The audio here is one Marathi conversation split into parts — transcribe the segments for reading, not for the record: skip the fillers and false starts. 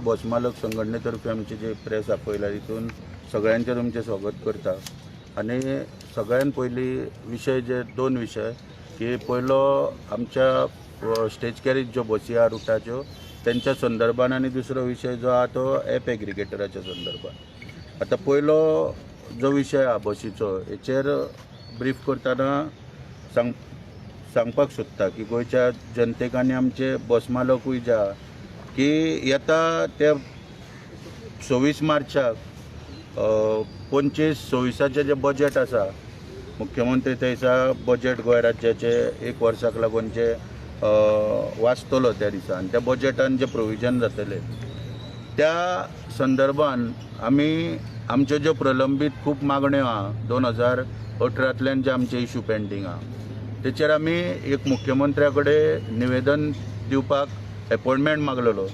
बस मालक संघटनेतर्फे आमचे जे प्रेस आपयला तितून सगळ्यांचे तुमचे स्वागत करता। आणि सगळ्यात पयली विषय जे दोन विषय की पयलो आमच्या स्टेज कॅरेज जो बसी आहा रुटाच्यो त्यांच्या संदर्भान आणि दुसरो विषय जो आहा तो ॲप एग्रिगेटराच्या संदर्भात। आता पयलो जो विषय आहा बसीचो हेचेर ब्रीफ करतना सांगपाक सोदता की गोंयच्या जनतेक आनी आमचे बस मालकूय जे आहा की येता ते 26 मार्चाक 25-26 जे बजेट आसा मुख्यमंत्री थंयसा बजेट गोंय राज्याचे एक वर्साक लागून जे वाचतलो त्या दिसा आनी त्या बजेटान जे प्रोविजन जातले त्या संदर्भान आमी आमच्यो ज्यो प्रलंबीत खूब मागण्यो आहा 2018तल्यान जे आमचे इशू पेंडींग आहा तेचेर आमी एक मुख्यमंत्र्या कडेन निवेदन दिवपाक अपॉइंटमेंट मागलेलो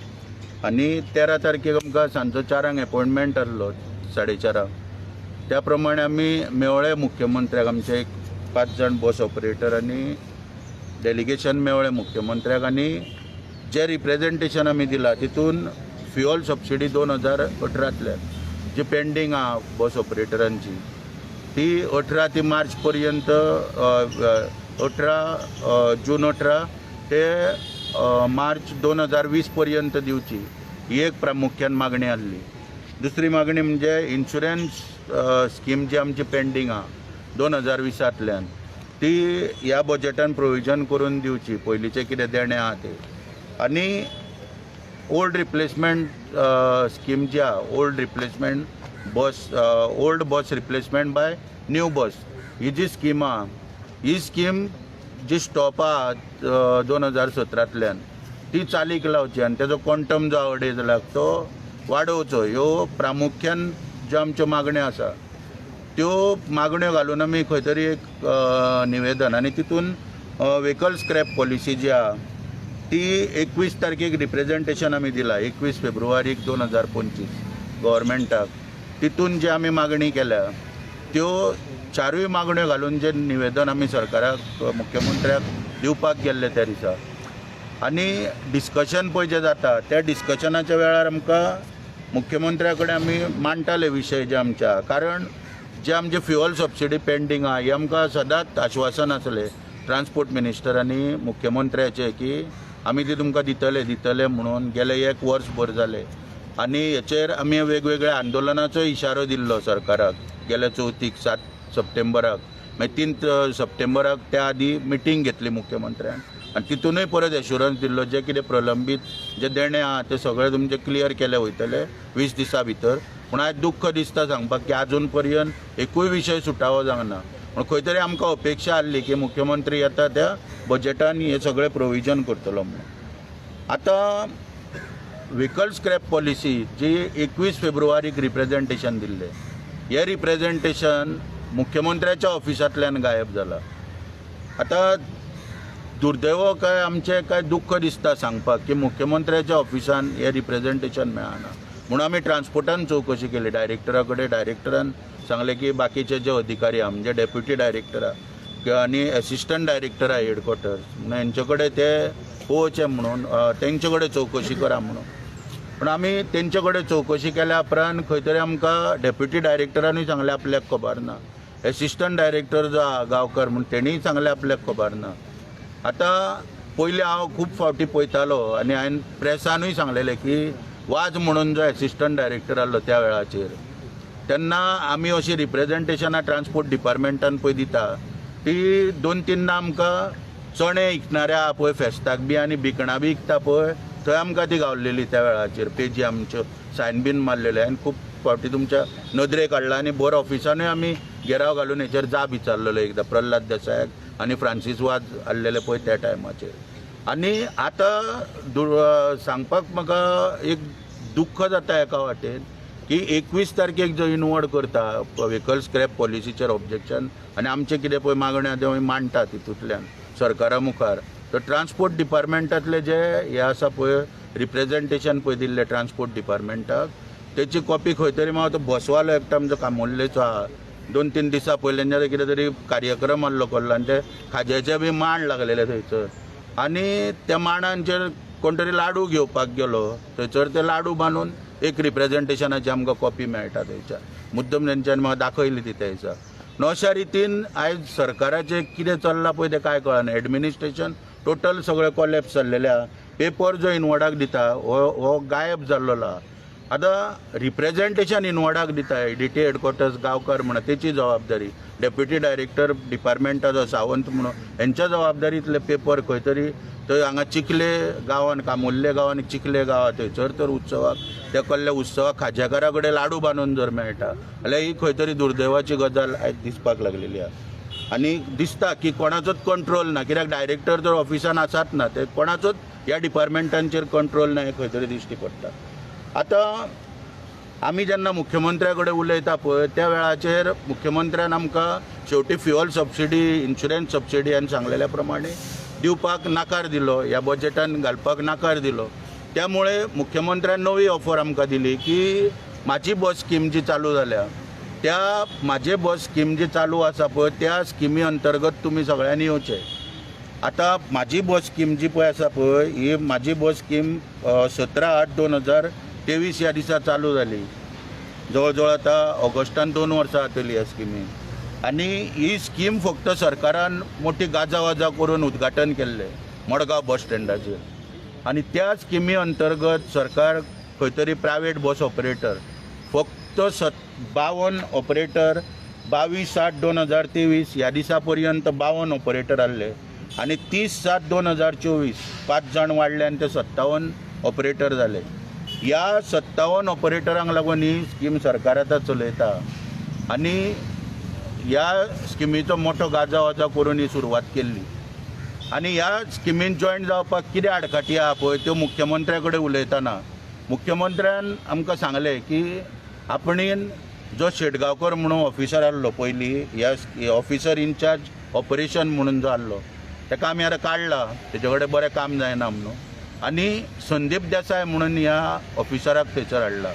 आनी 13 तारखेक आमकां सांजचो 4 अपॉइंटमेंट आसलो 4:30 त्या प्रमाणे आमी मेवळे मुख्यमंत्र्याक आमचे एक 5 जाण बस ऑपरेटर आनी डेलिगेशन मेवळे मुख्यमंत्र्याक आनी जे रिप्रेजेंटेशन आमी दिला तितून फ्युअल सबसिडी 2018तल्यान जी पेंडींग आहा बस ऑपरेटरांची ती 18 ते मार्च पर्यंत 18 जून 18 ते मार्च 2020 पर्यंत दिवची ही एक प्रामुख्यान मागणी आसली। दुसरी मागणी म्हणजे इन्शुरन्स स्कीम जी आमची पेंडींग आहा 2020तल्यान ती ह्या बजेटान प्रोविजन करून दिवची पयलींचे कितें देणे आहा ते आनी ओल्ड रिप्लेसमेंट स्कीम जी आहा old bus replacement by new bus ही जी स्कीम आहा ही स्कीम जी स्टॉप आहा 2017तल्यान ती चालीक लावची आनी तेजो क्वांटम जो अडेज जाल्यार तो वाडोवचो ह्यो प्रामुख्यान ज्यो आमच्यो मागण्यो आसा त्यो मागण्यो घालून आमी खंय तरी एक निवेदन आनी तितून व्हेकल स्क्रॅप पॉलिसी जी आहा ती 21 तारखेक रिप्रेजेंटेशन आमी दिला 21 फेब्रुवारीक 2025 गव्हर्मेंटाक तितून जे आमी मागणी केल्या त्यो 4 मागण्यो घालून जे निवेदन आमी सरकाराक मुख्यमंत्र्याक दिवपाक गेल्ले त्या दिसा आनी डिस्कशन पळय जे जाता त्या डिस्कशनाच्या वेळार आमकां मुख्यमंत्र्या कडेन आमी मांडटाले विशय जे आमच्या कारण जे आमचे फ्युअल सबसिडी पेंडींग आहा हे आमकां सदांच आश्वासन आसलें ट्रान्सपोर्ट मिनिस्टरांनी मुख्यमंत्र्याचे की आमी ती तुमकां दितले म्हणून गेले 1 वर्स भर जाले आनी हेचेर आमी वेगवेगळ्या आंदोलनाचो इशारो दिल्लो सरकाराक गेल्या 4 सप्टेंबराक मागीर 3 सप्टेंबराक त्या आदी मिटींग घेतली मुख्यमंत्र्यान आनी तितूनय परत एश्युरन्स दिल्लो जे कितें प्रलंबीत जे देणे आहा ते सगळे तुमचे क्लियर केले वयतले 20 दिसां भितर पूण आयज दुख्ख दिसता सांगपाक की आजून पर्यंत एकूय विशय सुटावो जावना पूण खंय तरी आमकां अपेक्षा आसली की मुख्यमंत्री येता त्या बजेटान हे सगळे प्रोविजन करतलो म्हणून। आतां व्हेकल स्क्रॅप पॉलिसी जी 21 फेब्रुवारीक रिप्रेजेंटेशन दिल्लें हे रिप्रेजेंटेशन मुख्यमंत्र्याच्या ऑफिसांतल्यान गायब जाला। आता दुर्दैव काय आमचे काय दुख्ख दिसता सांगपाक की मुख्यमंत्र्याच्या ऑफिसान हे रिप्रेजेंटेशन मेळना म्हणून आमी ट्रान्सपोर्टान चवकशी केली डायरेक्टरा कडेन डायरेक्टरान सांगले की बाकीचे जे अधिकारी आहा म्हणजे डेप्युटी डायरेक्टर आनी एसिस्टंट डायरेक्टर आहा हेडक्वॉर्टर्स म्हणून हेंचे कडेन ते पळोवचे म्हणून तेंचे कडेन चवकशी करा म्हणून पण आमी तेंचे कडेन चवकशी केल्या उपरांत खंय तरी आमकां डेप्युटी डायरेक्टरानूय सांगलें आपल्याक खबर ना एसिस्टंट डायरेक्टर जो आहा गांवकर म्हणून तेणीय सांगलें आपल्याक खबर ना। आतां पयलीं हांव खूब फावटी पळयतालो आनी हांवें प्रेसानूय सांगलेलें की वाज म्हणून जो एसिस्टंट डायरेक्टर आसलो त्या वेळाचेर तेन्ना आमी अशी रिप्रेजेंटेशनां ट्रान्सपोर्ट डिपार्टमेंटान पळय दिता ती 2-3 आमकां चणे विकणाऱ्या आहा पळय फेस्ताक बी आनी भिकणां बी विकता पळय थंय आमकां ती गावलेली त्या वेळाचेर पेजी आमच्यो सायन बीन मारलेले हांवें खूब फावटी तुमच्या नदरेक हाडला आनी बोर ऑफिसानूय आमी घेराव घालून हेचेर जाप विचारलेलो एकदां प्रल्हाद देसायाक आनी फ्रांसीस वाज हाडलेले पळय त्या टायमाचेर। आनी आतां सांगपाक म्हाका एक दुख्ख जाता एका वाटेन की 21 तारखेक जो इनवोड करता व्हेकल स्क्रॅप पॉलिसीचेर ऑब्जेक्शन आनी आमचे कितें पळय मागण्यो त्यो मांडटा तितूंतल्यान सरकारा मुखार तर ट्रान्सपोर्ट डिपार्टमेंटांतले जे हे आसा पळय रिप्रेजेंटेशन पळय दिल्लें ट्रान्सपोर्ट डिपार्टमेंटाक तेची कॉपी खंय तरी हांव तो बसवालो एकटो आमचो कामोर्लेचो आहा 2-3 दिसां पयलींच्यान कितें तरी कार्यक्रम आसलो कसलो आनी ते खाज्याचे बी मांड लागलेले थंयसर आनी त्या मांडांचेर कोण तरी लाडू घेवपाक गेलो थंयसर ते लाडू बांदून एक रिप्रेझेंटेशनाची आमकां कॉपी मेळटा थंयच्या मुद्दम तेंच्यांनी म्हाका दाखयली ती थंयसर. अशा रितीन आयज सरकाराचें कितें चल्लां पळय तें कांय कळना. एडमिनिस्ट्रेशन टोटल सगळें कॉलेप्स जाल्लेलें आहा. पेपर जो इनवॉर्डाक दिता हो गायब जाल्लो आहा. आतां रिप्रेझेंटेशन इनवॉर्डाक दिता एडीटी हेडक्वॉर्टर्स गांवकार म्हणून तेची जबाबदारी, डेप्युटी डायरेक्टर डिपार्टमेंटाचो सावंत म्हणून हेंच्या जबाबदारींतले पेपर खंय तरी थंय हांगा चिखले गांवांत कामुर्ले गांवांत चिखले गांवांत थंयसर तर उत्सवाक त्या कहल्या उत्सवाक खाजेकारा कडेन लाडू बांदून जर मेळटा जाल्यार ही खंय तरी दुर्दैवाची गजाल आयज दिसपाक लागलेली आहा. आनी दिसता की कोणाचोच कंट्रोल ना, कित्याक डायरेक्टर जर ऑफिसान आसात ना ते कोणाचोच ह्या डिपार्टमेंटांचेर कंट्रोल ना हें खंय तरी दिश्टी पडटा. आतां आमी जेन्ना मुख्यमंत्र्या कडेन उलयता पळय त्या वेळाचेर मुख्यमंत्र्यान आमकां शेवटी फ्युअल सबसिडी, इन्शुरन्स सबसिडी हांवें सांगलेल्या प्रमाणे दिवपाक नाकार दिलो, ह्या बजेटान घालपाक नाकार दिलो. त्यामुळे मुख्यमंत्र्यान नवी ऑफर आमकां दिली की म्हाजी बस स्कीम जी चालू जाल्या त्या म्हाजे बस स्कीम जी चालू आसा पळय त्या स्किमी अंतर्गत तुमी सगळ्यांनी येवचें. आतां म्हाजी बस स्कीम जी पळय आसा पळय ही म्हाजी बस स्कीम 17/8/2023 ह्या दिसा चालू जाली. जवळ जवळ आतां ऑगस्टान 2 वर्सां जातलीं ह्या स्किमीक. आनी ही स्कीम फक्त सरकारान मोठी गाजावाजा करून उद्घाटन केल्लें मडगांव बस स्टँडाचेर. आनी त्या स्किमी अंतर्गत सरकार खंय तरी प्रायवेट बस ऑपरेटर फक्त 52 ऑपरेटर 22/8/2023 ह्या दिसा पर्यंत 52 ऑपरेटर आहले आनी 30/7/2024 5 जाण वाडले आनी ते 57 ऑपरेटर जाले. ह्या 57 ऑपरेटरांक लागून ही स्कीम सरकार आतां चलयता आनी ह्या स्किमीचो मोठो गाजावाजा करून ही सुरवात केल्ली. आनी ह्या स्किमीन जॉयन जावपाक कितें आडकाठी आहा पळय त्यो मुख्यमंत्र्या कडेन उलयतना मुख्यमंत्र्यान आमकां सांगलें की आपणीन जो शेटगांवकर म्हणून ऑफिसर आहलो पयलीं ह्या ऑफिसर इनचार्ज ऑपरेशन म्हणून जो आहलो ताका आमी आतां काडला, तेजे कडेन बरें काम जायना म्हणून, आनी संदीप देसाय म्हणून ह्या ऑफिसराक थंयसर हाडला.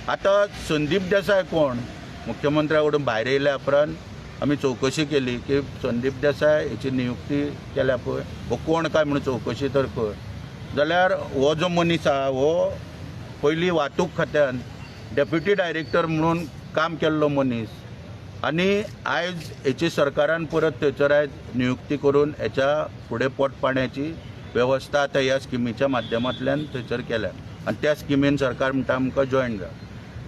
आतां संदीप देसाय कोण? मुख्यमंत्र्या कडून भायर येयल्या उपरांत आमी चवकशी केली की संदीप देसाय हेची नियुक्ती केल्या पळय हो कोण काय म्हणून चवकशी तर कर. जाल्यार हो जो मनीस आहा हो पयलीं वाहतूक खात्यान डेप्युटी डायरेक्टर म्हणून काम केल्लो मनीस आनी आयज हेची सरकारान परत थंयसर आयज नियुक्ती करून हेच्या फुडें पोटपाण्याची वेवस्था आतां ह्या स्किमीच्या माध्यमांतल्यान थंयसर केल्या आनी त्या स्किमीन सरकार म्हणटा आमकां जॉयन जा.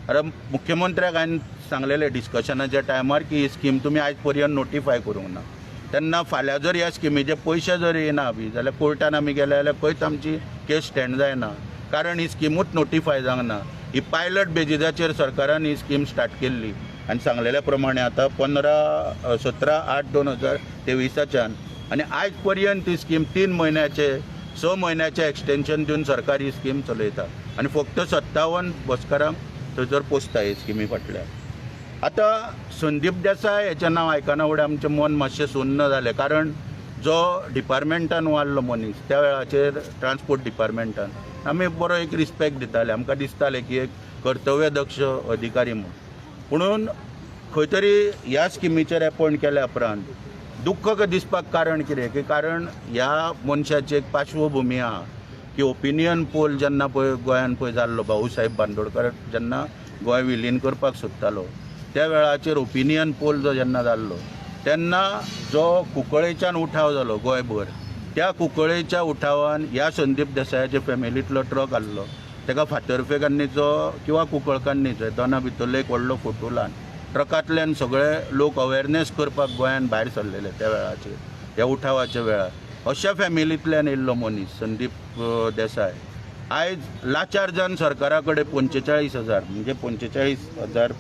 आतां मुख्यमंत्र्याक हांवें सांगलेलें डिस्कशनाच्या टायमार की ही स्कीम तुमी आयज पर्यंत नोटिफाय करूंक ना. तेन्ना फाल्यां जर ह्या स्किमीचे पयशे जर येना बी जाल्यार कोर्टान आमी गेले जाल्यार खंयच आमची केस स्टँड जायना, कारण ही स्किमूच नोटिफाय जावंक ना. ही पायलट बेजिसाचेर सरकारान ही स्कीम स्टार्ट केल्ली आनी सांगलेल्या प्रमाणे आतां 17/8/2023 आनी आयज पर्यंत ही स्कीम 6 म्हयन्याचे एक्सटेन्शन दिवन सरकार ही स्कीम चलयता आनी फक्त 57 बसकारांक थंयसर पोसता ही स्किमी फाटल्यान. आतां संदीप देसाय हेचें नांव आयकना फुडें आमचें मन मातशें सुन्न जालें, कारण जो डिपार्टमेंटान वारलो मनीस त्या वेळाचेर ट्रान्सपोर्ट डिपार्टमेंटान आमी बरो एक रिस्पेक्ट दिताले, आमकां दिसतालें की एक कर्तव्यदक्ष अधिकारी म्हणून. पुणून खंय तरी ह्या स्किमीचेर अपॉयंट केल्या उपरांत दुख्ख दिसपाक कारण कितें की कारण ह्या मनशाची एक पार्श्वभुमी आहा की ओपिनियन पोल जेन्ना पळय गोंयान पळय जाल्लो भाऊ साहेब बांदोडकर जेन्ना गोंय विलीन करपाक सोदतालो त्या वेळाचेर ओपिनियन पोल जो जेन्ना जाल्लो तेन्ना जो कुंकळेच्यान उठाव जालो गोंयभर त्या कुंकळेच्या उठावान ह्या संदीप देसायाच्या फॅमिलींतलो ट्रक आहलो ताका फातर्फेकान्नीचो किंवा कुंकळकान्नीचो दोना भितरलो एक व्हडलो फोटो लावन ट्रकांतल्यान सगळे लोक अवेरनेस करपाक गोंयान भायर सरलेले त्या वेळाचेर ह्या उठावाच्या वेळार. अशा फॅमिलींतल्यान येयल्लो मनीस संदीप देसाय आयज लाचार जावन सरकारा कडेन 45,000 म्हणजे 45,000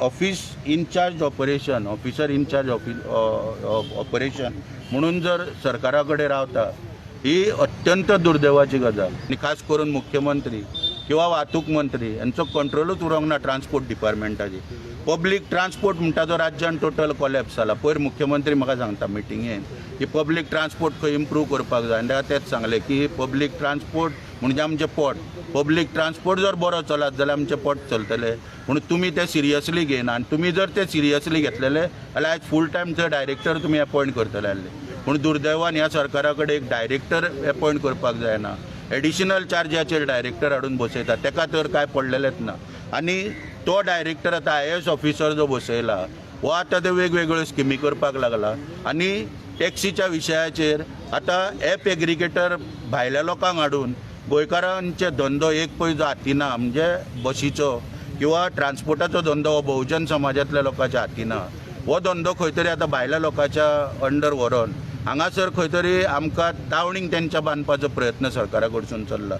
office incharge operation officer incharge operation म्हणून जर सरकारा कडेन रावता ही अत्यंत दुर्दैवाची गजाल. आनी खास करून मुख्यमंत्री किंवा वाहतूक मंत्री यांचो कंट्रोलूच उरोंक ना ट्रान्सपोर्ट डिपार्टमेंटाची. पब्लीक ट्रान्सपोर्ट म्हणटा तो राज्यान टोटल कॉलेप्स जाला. पयर मुख्यमंत्री म्हाका सांगता मिटिंगेन की पब्लीक ट्रान्सपोर्ट खंय इम्प्रूव करपाक जाय आनी तेच सांगलें की पब्लीक ट्रान्सपोर्ट म्हणजे आमचें पोट, पब्लीक ट्रान्सपोर्ट जर बरो चलत जाल्यार आमचें पोट चलतलें. म्हणून तुमी तें सिरियसली घेयना आनी तुमी जर तें सिरियसली घेतलेले जाल्यार आयज फूल टायम थंय डायरेक्टर तुमी अपॉयंट करतले आहले. पूण दुर्दैवान ह्या सरकारा कडेन एक डायरेक्टर अपॉयंट करपाक जायना. एडिशनल चार्जाचेर डायरेक्टर हाडून बसयता, ताका तर काय पडलेलेच ना. आनी तो डायरेक्टर आतां IAS ऑफिसर जो बसयला हो आतां ते वेगवेगळ्यो स्किमी करपाक लागला. आनी टॅक्सीच्या विशयाचेर आतां ॲप एग्रिगेटर भायल्या लोकांक हाडून गोंयकारांचे धंदो एक पयसो हातीना, म्हणजे बशीचो किंवा ट्रान्सपोर्टाचो धंदो हो बहुजन समाजांतल्या लोकांच्या हातीना. हो धंदो खंय तरी आतां भायल्या लोकांच्या अंडर व्हरोन हांगासर खंय तरी आमकां तावणीक तेंच्या बांदपाचो प्रयत्न सरकारा कडसून चल्ला.